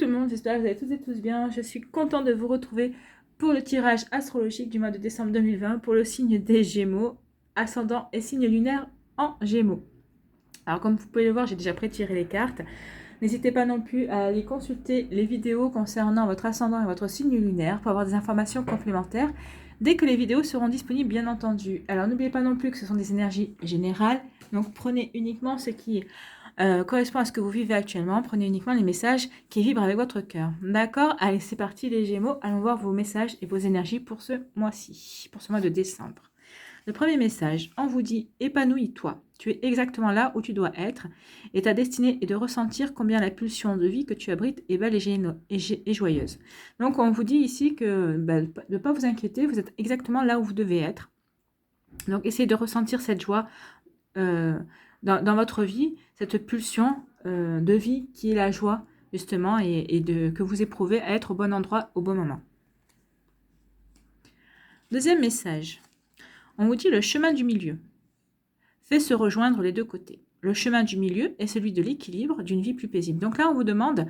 tout le monde, j'espère que vous allez toutes et tous bien. Je suis contente de vous retrouver pour le tirage astrologique du mois de décembre 2020 pour le signe des Gémeaux, ascendant et signe lunaire en Gémeaux. Alors comme vous pouvez le voir, j'ai déjà pré-tiré les cartes. N'hésitez pas non plus à aller consulter les vidéos concernant votre ascendant et votre signe lunaire pour avoir des informations complémentaires dès que les vidéos seront disponibles, bien entendu. Alors n'oubliez pas non plus que ce sont des énergies générales, donc prenez uniquement ce qui correspond à ce que vous vivez actuellement. Prenez uniquement les messages qui vibrent avec votre cœur. D'accord? Allez, c'est parti les Gémeaux. Allons voir vos messages et vos énergies pour ce mois-ci, pour ce mois de décembre. Le premier message, on vous dit « Épanouis-toi ». Tu es exactement là où tu dois être et ta destinée est de ressentir combien la pulsion de vie que tu abrites est belle et joyeuse. Donc, on vous dit ici que de ne pas vous inquiéter, vous êtes exactement là où vous devez être. Donc, essayez de ressentir cette joie dans votre vie, cette pulsion de vie qui est la joie, justement, que vous éprouvez à être au bon endroit au bon moment. Deuxième message. On vous dit le chemin du milieu. Fait se rejoindre les deux côtés. Le chemin du milieu est celui de l'équilibre, d'une vie plus paisible. Donc là, on vous demande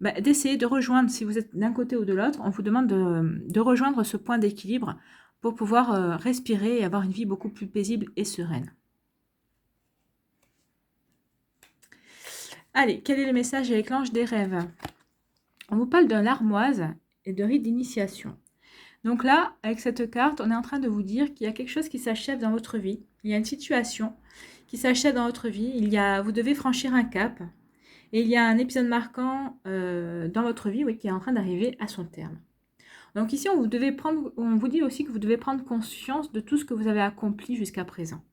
d'essayer de rejoindre, si vous êtes d'un côté ou de l'autre, on vous demande de rejoindre ce point d'équilibre pour pouvoir respirer et avoir une vie beaucoup plus paisible et sereine. Allez, quel est le message avec l'ange des rêves? On vous parle d'un larmoise et de rite d'initiation. Donc là, avec cette carte, on est en train de vous dire qu'il y a quelque chose qui s'achève dans votre vie. Il y a une situation qui s'achève dans votre vie. Vous devez franchir un cap. Et il y a un épisode marquant dans votre vie, oui, qui est en train d'arriver à son terme. Donc ici, on vous dit aussi que vous devez prendre conscience de tout ce que vous avez accompli jusqu'à présent.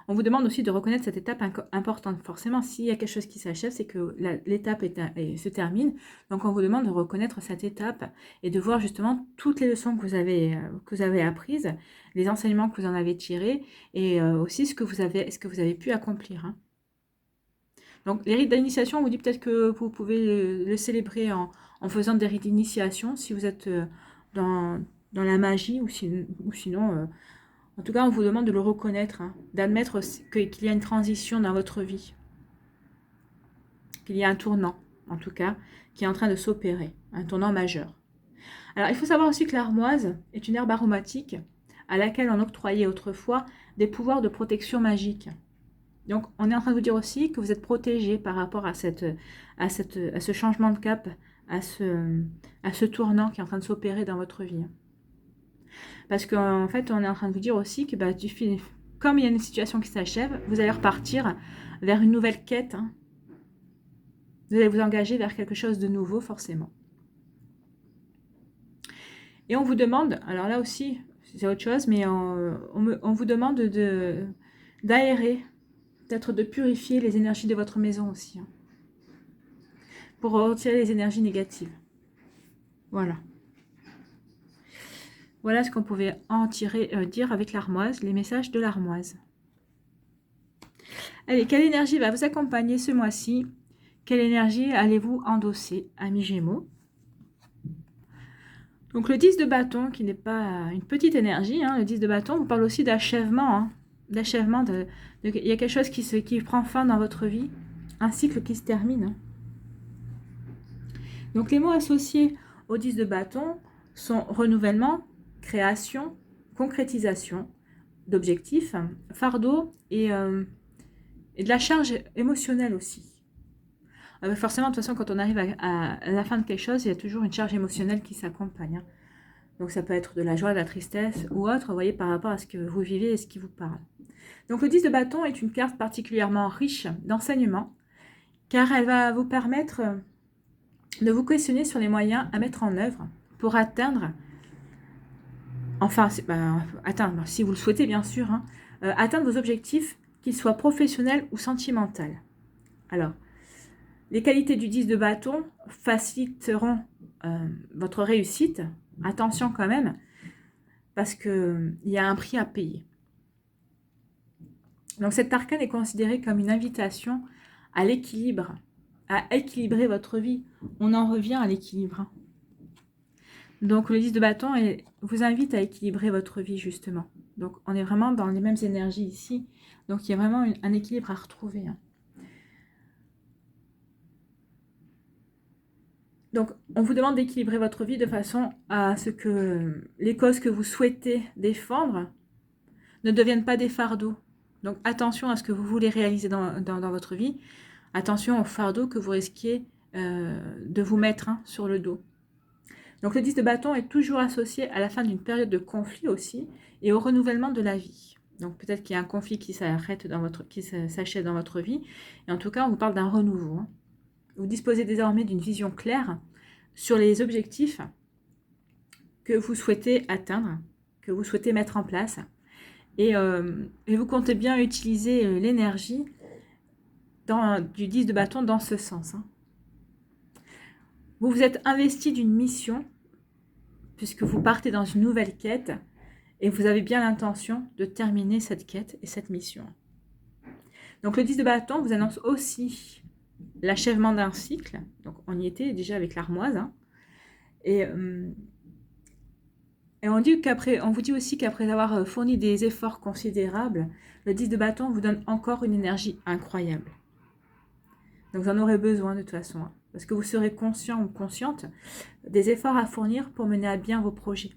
On vous demande aussi de reconnaître cette étape importante. Forcément, s'il y a quelque chose qui s'achève, c'est que l'étape se termine. Donc, on vous demande de reconnaître cette étape et de voir justement toutes les leçons que vous avez apprises, les enseignements que vous en avez tirés et aussi ce que vous avez pu accomplir. Hein. Donc, les rites d'initiation, on vous dit peut-être que vous pouvez le célébrer en faisant des rites d'initiation si vous êtes dans la magie ou sinon... En tout cas, on vous demande de le reconnaître, hein, d'admettre qu'il y a une transition dans votre vie, qu'il y a un tournant, en tout cas, qui est en train de s'opérer, un tournant majeur. Alors, il faut savoir aussi que l'armoise est une herbe aromatique à laquelle on octroyait autrefois des pouvoirs de protection magique. Donc, on est en train de vous dire aussi que vous êtes protégé par rapport à ce changement de cap, à ce tournant qui est en train de s'opérer dans votre vie. Parce qu'en fait, on est en train de vous dire aussi que comme il y a une situation qui s'achève, vous allez repartir vers une nouvelle quête. Hein. Vous allez vous engager vers quelque chose de nouveau, forcément. Et on vous demande, alors là aussi, c'est autre chose, mais on vous demande d'aérer, peut-être de purifier les énergies de votre maison aussi. Hein, pour retirer les énergies négatives. Voilà. Voilà ce qu'on pouvait en dire avec l'armoise, les messages de l'armoise. Allez, quelle énergie va vous accompagner ce mois-ci? Quelle énergie allez-vous endosser, amis Gémeaux? Donc le 10 de bâton, qui n'est pas une petite énergie, hein, le 10 de bâton vous parle aussi d'achèvement. Hein, d'achèvement, il y a quelque chose qui prend fin dans votre vie, un cycle qui se termine. Hein. Donc les mots associés au 10 de bâton sont renouvellement, création, concrétisation d'objectifs, fardeau et de la charge émotionnelle aussi. Forcément, de toute façon, quand on arrive à la fin de quelque chose, il y a toujours une charge émotionnelle qui s'accompagne. Hein. Donc ça peut être de la joie, de la tristesse ou autre, vous voyez, par rapport à ce que vous vivez et ce qui vous parle. Donc le 10 de bâton est une carte particulièrement riche d'enseignements, car elle va vous permettre de vous questionner sur les moyens à mettre en œuvre pour atteindre, atteindre, si vous le souhaitez bien sûr, hein, atteindre vos objectifs, qu'ils soient professionnels ou sentimentaux. Alors, les qualités du 10 de bâton faciliteront votre réussite. Attention quand même, parce qu'il y a un prix à payer. Donc cet arcane est considéré comme une invitation à l'équilibre, à équilibrer votre vie. On en revient à l'équilibre. Donc le 10 de bâton vous invite à équilibrer votre vie justement. Donc on est vraiment dans les mêmes énergies ici. Donc il y a vraiment un équilibre à retrouver. Hein. Donc, on vous demande d'équilibrer votre vie de façon à ce que les causes que vous souhaitez défendre ne deviennent pas des fardeaux. Donc, attention à ce que vous voulez réaliser dans votre vie. Attention aux fardeaux que vous risquez de vous mettre sur le dos. Donc, le 10 de bâton est toujours associé à la fin d'une période de conflit aussi et au renouvellement de la vie. Donc, peut-être qu'il y a un conflit qui s'achève dans votre vie. Et en tout cas, on vous parle d'un renouveau. Vous disposez désormais d'une vision claire sur les objectifs que vous souhaitez atteindre, que vous souhaitez mettre en place. Et vous comptez bien utiliser l'énergie du 10 de bâton dans ce sens. Vous vous êtes investi d'une mission, puisque vous partez dans une nouvelle quête, et vous avez bien l'intention de terminer cette quête et cette mission. Donc le 10 de bâton vous annonce aussi l'achèvement d'un cycle. Donc on y était déjà avec l'armoise. Et on vous dit aussi qu'après avoir fourni des efforts considérables, le 10 de bâton vous donne encore une énergie incroyable. Donc vous en aurez besoin de toute façon, parce que vous serez conscient ou consciente des efforts à fournir pour mener à bien vos projets.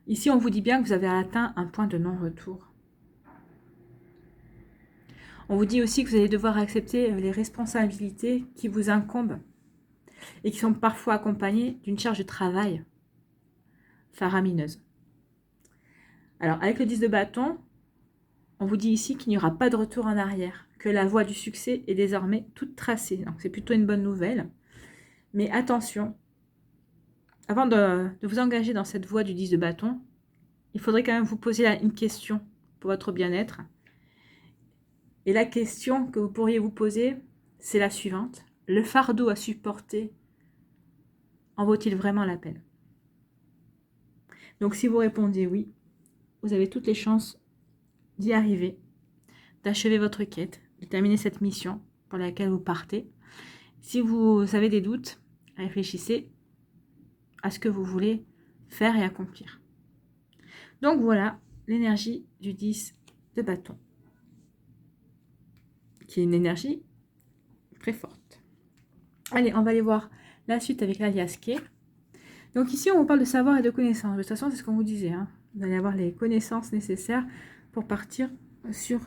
Ici, on vous dit bien que vous avez atteint un point de non-retour. On vous dit aussi que vous allez devoir accepter les responsabilités qui vous incombent et qui sont parfois accompagnées d'une charge de travail faramineuse. Alors, avec le 10 de bâton, on vous dit ici qu'il n'y aura pas de retour en arrière, que la voie du succès est désormais toute tracée. Donc, c'est plutôt une bonne nouvelle. Mais attention, avant de vous engager dans cette voie du 10 de bâton, il faudrait quand même vous poser une question pour votre bien-être. Et la question que vous pourriez vous poser, c'est la suivante. Le fardeau à supporter en vaut-il vraiment la peine? Donc si vous répondez oui, vous avez toutes les chances d'y arriver, d'achever votre quête, de terminer cette mission pour laquelle vous partez. Si vous avez des doutes, réfléchissez à ce que vous voulez faire et accomplir. Donc voilà l'énergie du 10 de bâton, qui est une énergie très forte. Allez, on va aller voir la suite avec l'alias K. Donc ici, on vous parle de savoir et de connaissances. De toute façon, c'est ce qu'on vous disait. Vous allez avoir les connaissances nécessaires pour partir sur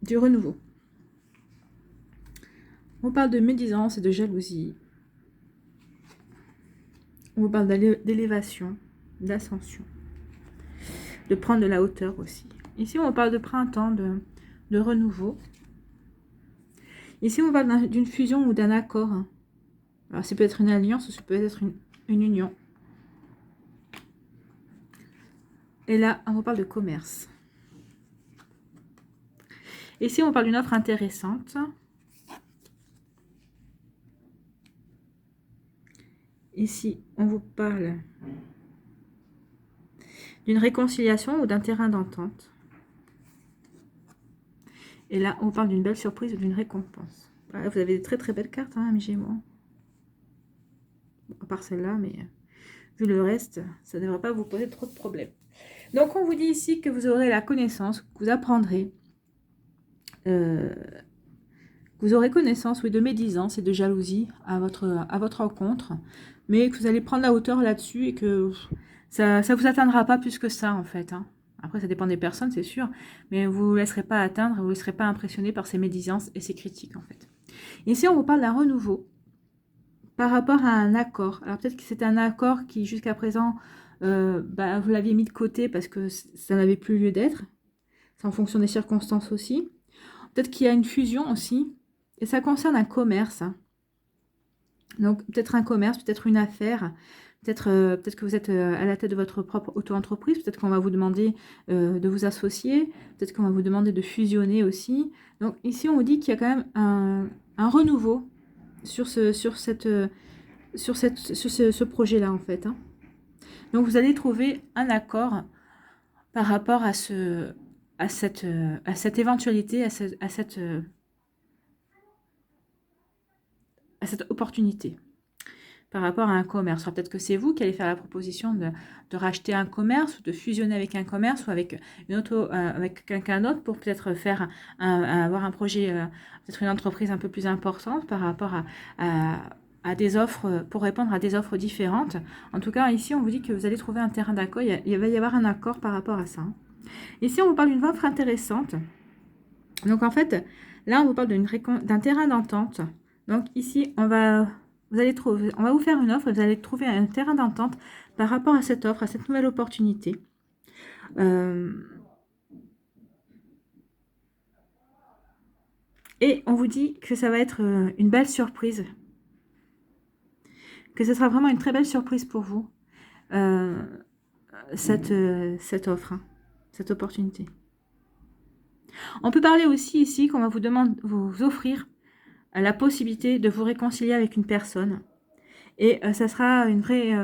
du renouveau. On parle de médisance et de jalousie. On vous parle d'élévation, d'ascension, de prendre de la hauteur aussi. Ici, on parle de printemps, de renouveau. Ici, on parle d'une fusion ou d'un accord. Alors, c'est peut-être une alliance ou ça peut être une union. Et là, on vous parle de commerce. Ici, on parle d'une offre intéressante. Ici, on vous parle d'une réconciliation ou d'un terrain d'entente. Et là, on vous parle d'une belle surprise ou d'une récompense. Voilà, vous avez des très très belles cartes, mes Gémeaux. À part celle-là, mais vu le reste, ça ne devrait pas vous poser trop de problèmes. Donc, on vous dit ici que vous aurez la connaissance, que vous apprendrez. Vous aurez connaissance, oui, de médisance et de jalousie à votre rencontre, mais que vous allez prendre la hauteur là-dessus et que ça ne vous atteindra pas plus que ça, en fait. Après, ça dépend des personnes, c'est sûr, mais vous ne vous laisserez pas atteindre, vous ne laisserez pas impressionner par ces médisances et ces critiques, en fait. Ici, on vous parle d'un renouveau par rapport à un accord. Alors, peut-être que c'est un accord qui, jusqu'à présent, vous l'aviez mis de côté parce que ça n'avait plus lieu d'être. C'est en fonction des circonstances aussi. Peut-être qu'il y a une fusion aussi. Et ça concerne un commerce. Donc, peut-être un commerce, peut-être une affaire. Peut-être que vous êtes à la tête de votre propre auto-entreprise. Peut-être qu'on va vous demander de vous associer. Peut-être qu'on va vous demander de fusionner aussi. Donc, ici, on vous dit qu'il y a quand même un renouveau sur ce projet-là, en fait. Donc, vous allez trouver un accord par rapport à cette éventualité, à cette opportunité par rapport à un commerce. Peut-être que c'est vous qui allez faire la proposition de racheter un commerce ou de fusionner avec un commerce ou avec avec quelqu'un d'autre pour peut-être avoir un projet, peut-être une entreprise un peu plus importante par rapport à des offres, pour répondre à des offres différentes. En tout cas, ici, on vous dit que vous allez trouver un terrain d'accord. Il va y avoir un accord par rapport à ça. Ici, on vous parle d'une offre intéressante. Donc, en fait, là, on vous parle d'un terrain d'entente. Donc, ici, on va vous faire une offre et vous allez trouver un terrain d'entente par rapport à cette offre, à cette nouvelle opportunité. Et on vous dit que ça va être une belle surprise. Que ce sera vraiment une très belle surprise pour vous, cette offre, hein, cette opportunité. On peut parler aussi ici qu'on va vous offrir la possibilité de vous réconcilier avec une personne. Et ça sera une vraie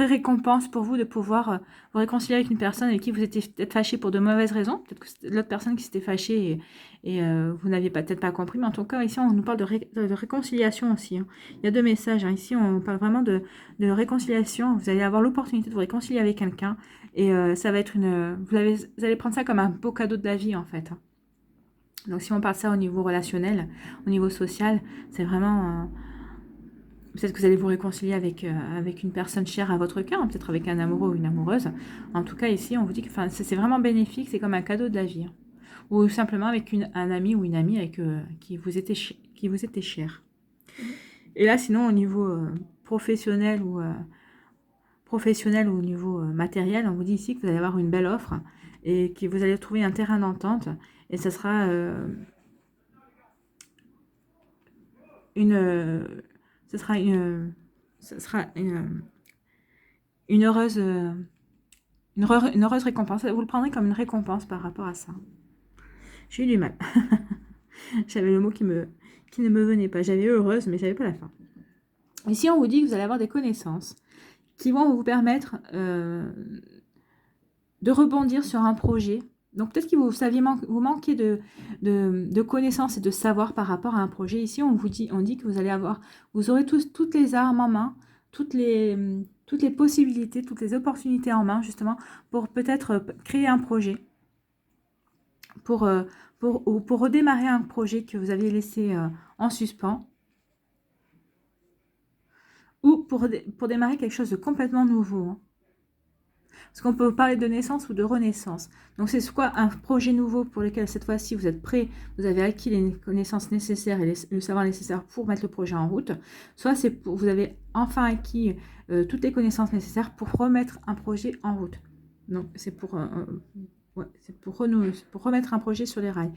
récompense pour vous de pouvoir vous réconcilier avec une personne avec qui vous étiez peut-être fâché pour de mauvaises raisons. Peut-être que c'était l'autre personne qui s'était fâchée et vous n'aviez peut-être pas compris. Mais en tout cas, ici, on nous parle de réconciliation aussi. Hein. Il y a deux messages. Hein. Ici, on parle vraiment de réconciliation. Vous allez avoir l'opportunité de vous réconcilier avec quelqu'un. Et ça va être vous allez prendre ça comme un beau cadeau de la vie, en fait. Hein. Donc, si on parle de ça au niveau relationnel, au niveau social, c'est vraiment... peut-être que vous allez vous réconcilier avec une personne chère à votre cœur, hein, peut-être avec un amoureux ou une amoureuse. En tout cas, ici, on vous dit que c'est vraiment bénéfique, c'est comme un cadeau de la vie. Hein. Ou simplement avec un ami ou une amie qui vous était cher. Et là, sinon, au niveau professionnel ou au niveau matériel, on vous dit ici que vous allez avoir une belle offre et que vous allez trouver un terrain d'entente. Et ça sera ce sera une heureuse récompense. Vous le prendrez comme une récompense par rapport à ça. J'ai eu du mal. J'avais le mot qui ne me venait pas. J'avais heureuse, mais j'avais pas la fin. Ici, on vous dit que vous allez avoir des connaissances qui vont vous permettre de rebondir sur un projet. Donc peut-être que vous manquez de connaissances et de savoir par rapport à un projet. Ici, on dit que vous aurez toutes les armes en main, toutes les possibilités, toutes les opportunités en main, justement, pour peut-être créer un projet, pour redémarrer un projet que vous aviez laissé en suspens, ou pour démarrer quelque chose de complètement nouveau. Hein. Parce qu'on peut parler de naissance ou de renaissance. Donc c'est soit un projet nouveau pour lequel cette fois-ci vous êtes prêt, vous avez acquis les connaissances nécessaires et le savoir nécessaire pour mettre le projet en route. Soit vous avez enfin acquis toutes les connaissances nécessaires pour remettre un projet en route. Donc c'est pour remettre un projet sur les rails.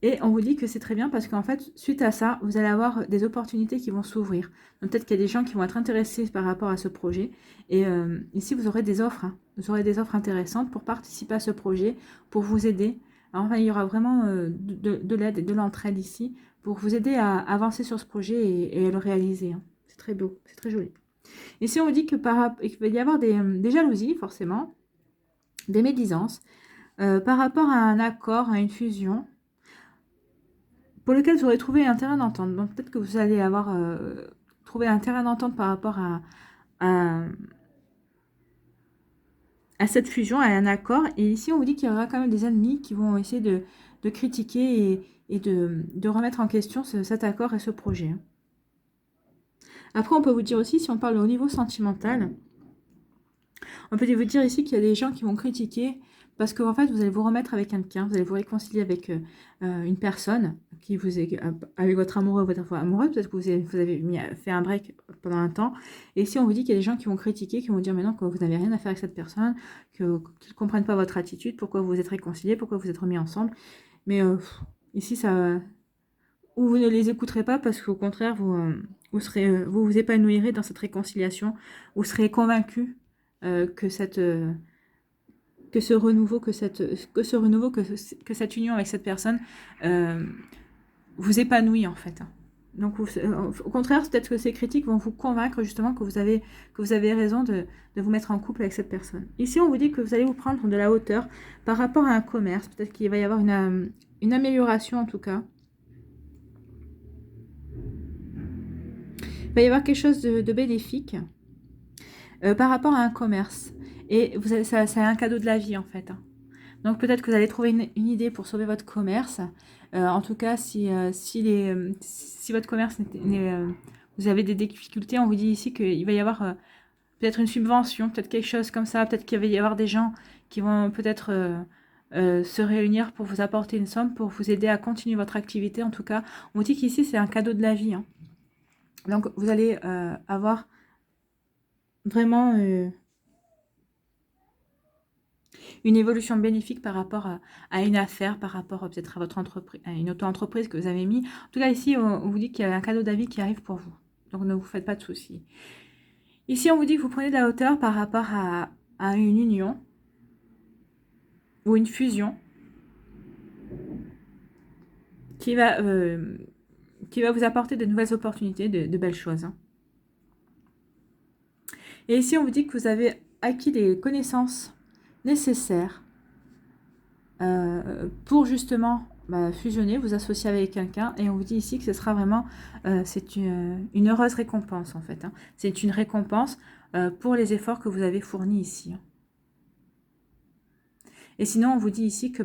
Et on vous dit que c'est très bien parce qu'en fait, suite à ça, vous allez avoir des opportunités qui vont s'ouvrir. Donc peut-être qu'il y a des gens qui vont être intéressés par rapport à ce projet. Et ici, vous aurez des offres. Hein. Vous aurez des offres intéressantes pour participer à ce projet, pour vous aider. Alors, enfin, il y aura vraiment de l'aide et de l'entraide ici pour vous aider à avancer sur ce projet et à le réaliser. Hein. C'est très beau, c'est très joli. Ici, on vous dit qu'il va y avoir des jalousies, forcément, des médisances, par rapport à un accord, à une fusion, pour lequel vous aurez trouvé un terrain d'entente. Donc peut-être que vous allez avoir trouvé un terrain d'entente par rapport à cette fusion, à un accord. Et ici, on vous dit qu'il y aura quand même des ennemis qui vont essayer de critiquer et de remettre en question cet accord et ce projet. Après, on peut vous dire aussi, si on parle au niveau sentimental, on peut vous dire ici qu'il y a des gens qui vont critiquer parce qu'en fait, vous allez vous remettre avec quelqu'un, vous allez vous réconcilier avec une personne qui vous est avec votre amoureux ou votre amoureuse. Peut-être que vous avez fait un break pendant un temps. Et ici, on vous dit qu'il y a des gens qui vont critiquer, qui vont dire maintenant que vous n'avez rien à faire avec cette personne, qu'ils ne comprennent pas votre attitude, pourquoi vous êtes réconciliés, pourquoi vous êtes remis ensemble. Mais ici, ou vous ne les écouterez pas parce qu'au contraire, vous épanouirez dans cette réconciliation, vous serez convaincu que cette union avec cette personne vous épanouit en fait. Donc au contraire, peut-être que ces critiques vont vous convaincre justement que vous avez raison de vous mettre en couple avec cette personne. Ici, on vous dit que vous allez vous prendre de la hauteur par rapport à un commerce. Peut-être qu'il va y avoir une amélioration en tout cas. Il va y avoir quelque chose de bénéfique par rapport à un commerce. Et c'est un cadeau de la vie en fait. Hein. Donc peut-être que vous allez trouver une idée pour sauver votre commerce. En tout cas, si si votre commerce, vous avez des difficultés, on vous dit ici qu'il va y avoir peut-être une subvention, peut-être quelque chose comme ça, peut-être qu'il va y avoir des gens qui vont peut-être se réunir pour vous apporter une somme, pour vous aider à continuer votre activité. En tout cas, on vous dit qu'ici, c'est un cadeau de la vie. Hein. Donc, vous allez avoir vraiment une évolution bénéfique par rapport à une affaire, par rapport peut-être à votre entreprise, à une auto-entreprise que vous avez mis. En tout cas, ici, on vous dit qu'il y a un cadeau d'avis qui arrive pour vous. Donc, ne vous faites pas de soucis. Ici, on vous dit que vous prenez de la hauteur par rapport à une union ou une fusion qui va vous apporter de nouvelles opportunités, de belles choses. Hein. Et ici, on vous dit que vous avez acquis les connaissances nécessaires pour justement fusionner, vous associer avec quelqu'un. Et on vous dit ici que ce sera vraiment, c'est une heureuse récompense en fait. Hein. C'est une récompense pour les efforts que vous avez fournis ici. Hein. Et sinon, on vous dit ici que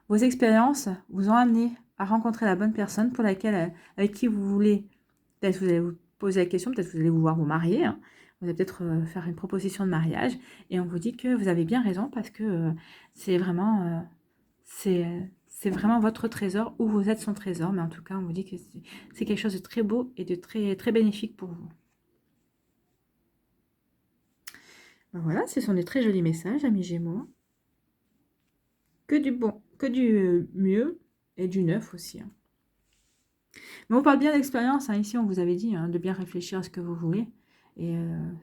vos expériences vous ont amené à rencontrer la bonne personne pour laquelle, avec qui vous voulez, peut-être vous allez vous poser la question, peut-être vous allez vouloir vous marier, hein. Vous allez peut-être faire une proposition de mariage, et on vous dit que vous avez bien raison parce que c'est vraiment, c'est vraiment votre trésor, ou vous êtes son trésor, mais en tout cas, on vous dit que c'est quelque chose de très beau et de très, très bénéfique pour vous. Voilà, ce sont des très jolis messages, amis Gémeaux. Que du bon, que du mieux et du neuf aussi. Hein. Mais on parle bien d'expérience. Hein. Ici, on vous avait dit de bien réfléchir à ce que vous voulez. Et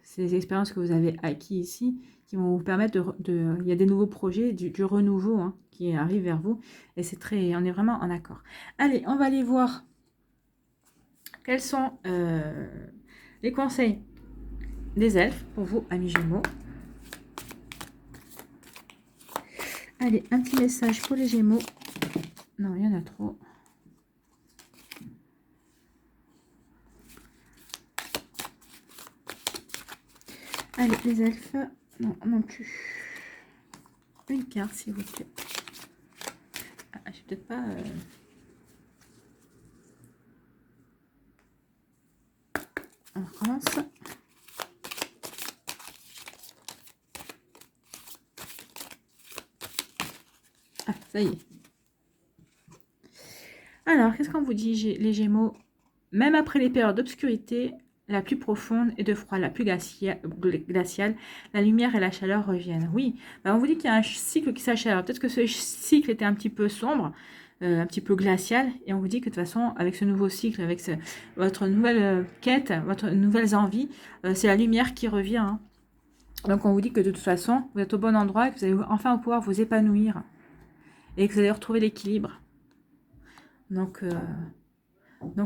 c'est les expériences que vous avez acquis ici qui vont vous permettre il y a des nouveaux projets, du renouveau hein, qui arrive vers vous. Et c'est très, on est vraiment en accord. Allez, on va aller voir quels sont les conseils des elfes pour vous, amis Gémeaux. Allez, un petit message pour les Gémeaux. Non, il y en a trop. Allez, les elfes. Non, non plus. Une carte, s'il vous plaît. Ah, je vais peut-être pas... On recommence. Ah, ça y est. Alors, qu'est-ce qu'on vous dit, les Gémeaux? Même après les périodes d'obscurité la plus profonde et de froid la plus glaciale, la lumière et la chaleur reviennent. Oui, on vous dit qu'il y a un cycle qui s'achève. Peut-être que ce cycle était un petit peu sombre, un petit peu glacial, et on vous dit que de toute façon, avec ce nouveau cycle, avec votre nouvelle quête, votre nouvelles envies, c'est la lumière qui revient. Hein. Donc on vous dit que de toute façon, vous êtes au bon endroit et que vous allez enfin pouvoir vous épanouir et que vous allez retrouver l'équilibre. Donc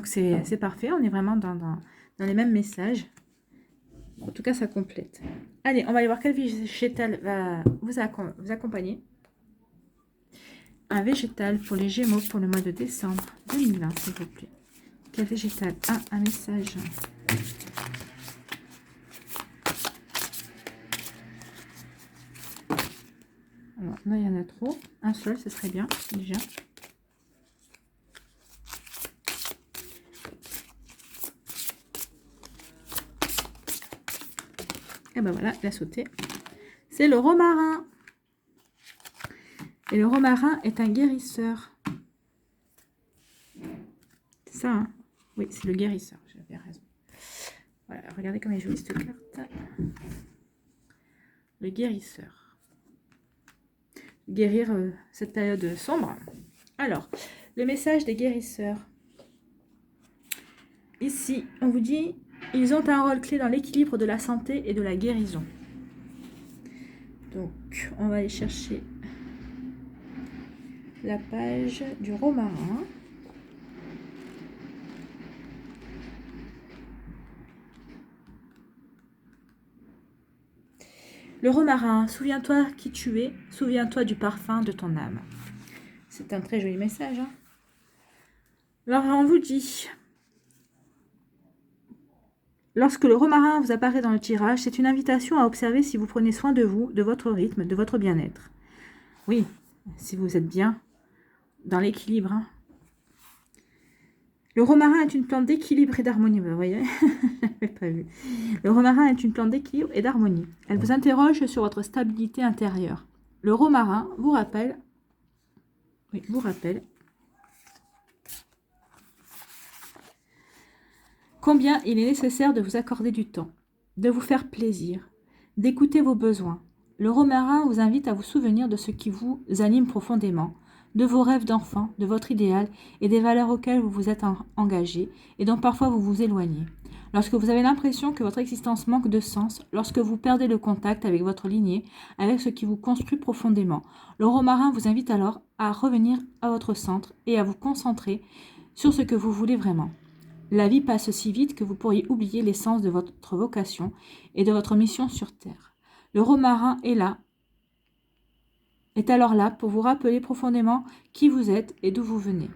c'est parfait, on est vraiment dans les mêmes messages. En tout cas, ça complète. Allez, on va aller voir quel végétal va vous accompagner. Un végétal pour les Gémeaux pour le mois de décembre 2020, s'il vous plaît. Quel végétal a un message? Alors, là, il y en a trop. Un seul, ce serait bien, déjà. Et ben voilà, il a sauté. C'est le romarin. Et le romarin est un guérisseur. C'est ça, hein? Oui, c'est le guérisseur, j'avais raison. Voilà, regardez comme elle est jolie cette carte. Le guérisseur. Guérir cette période sombre. Alors, le message des guérisseurs. Ici, on vous dit, ils ont un rôle clé dans l'équilibre de la santé et de la guérison. Donc, on va aller chercher la page du romarin. Le romarin, souviens-toi qui tu es, souviens-toi du parfum de ton âme. C'est un très joli message. Hein. Alors, on vous dit, lorsque le romarin vous apparaît dans le tirage, c'est une invitation à observer si vous prenez soin de vous, de votre rythme, de votre bien-être. Oui, si vous êtes bien dans l'équilibre. Hein. Le romarin est une plante d'équilibre et d'harmonie. Vous voyez, je n'avais pas vu. Le romarin est une plante d'équilibre et d'harmonie. Elle vous interroge sur votre stabilité intérieure. Le romarin vous rappelle, combien il est nécessaire de vous accorder du temps, de vous faire plaisir, d'écouter vos besoins. Le romarin vous invite à vous souvenir de ce qui vous anime profondément, de vos rêves d'enfant, de votre idéal et des valeurs auxquelles vous vous êtes engagé et dont parfois vous vous éloignez. Lorsque vous avez l'impression que votre existence manque de sens, lorsque vous perdez le contact avec votre lignée, avec ce qui vous construit profondément, le romarin vous invite alors à revenir à votre centre et à vous concentrer sur ce que vous voulez vraiment. La vie passe si vite que vous pourriez oublier l'essence de votre vocation et de votre mission sur Terre. Le romarin est alors là pour vous rappeler profondément qui vous êtes et d'où vous venez.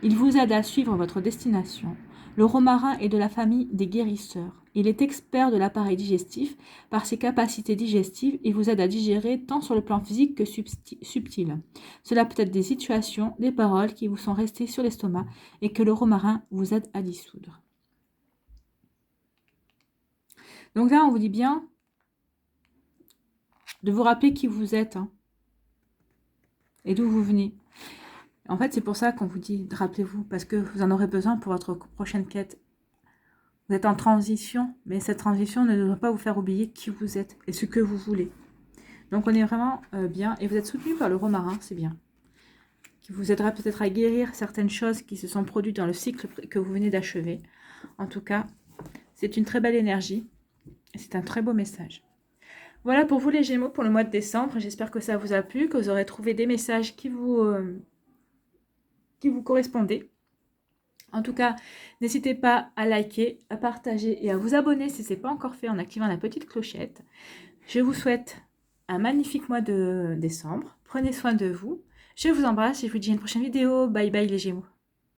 Il vous aide à suivre votre destination. Le romarin est de la famille des guérisseurs. Il est expert de l'appareil digestif. Par ses capacités digestives, il vous aide à digérer tant sur le plan physique que subtil. Cela peut être des situations, des paroles qui vous sont restées sur l'estomac et que le romarin vous aide à dissoudre. Donc là, on vous dit bien de vous rappeler qui vous êtes et d'où vous venez. En fait, c'est pour ça qu'on vous dit, rappelez-vous, parce que vous en aurez besoin pour votre prochaine quête. Vous êtes en transition, mais cette transition ne doit pas vous faire oublier qui vous êtes et ce que vous voulez. Donc, on est vraiment bien. Et vous êtes soutenu par le romarin, c'est bien. Qui vous aidera peut-être à guérir certaines choses qui se sont produites dans le cycle que vous venez d'achever. En tout cas, c'est une très belle énergie. Et c'est un très beau message. Voilà pour vous les Gémeaux pour le mois de décembre. J'espère que ça vous a plu, que vous aurez trouvé des messages qui vous correspondaient. En tout cas, n'hésitez pas à liker, à partager et à vous abonner si ce n'est pas encore fait en activant la petite clochette. Je vous souhaite un magnifique mois de décembre. Prenez soin de vous. Je vous embrasse et je vous dis à une prochaine vidéo. Bye bye les Gémeaux.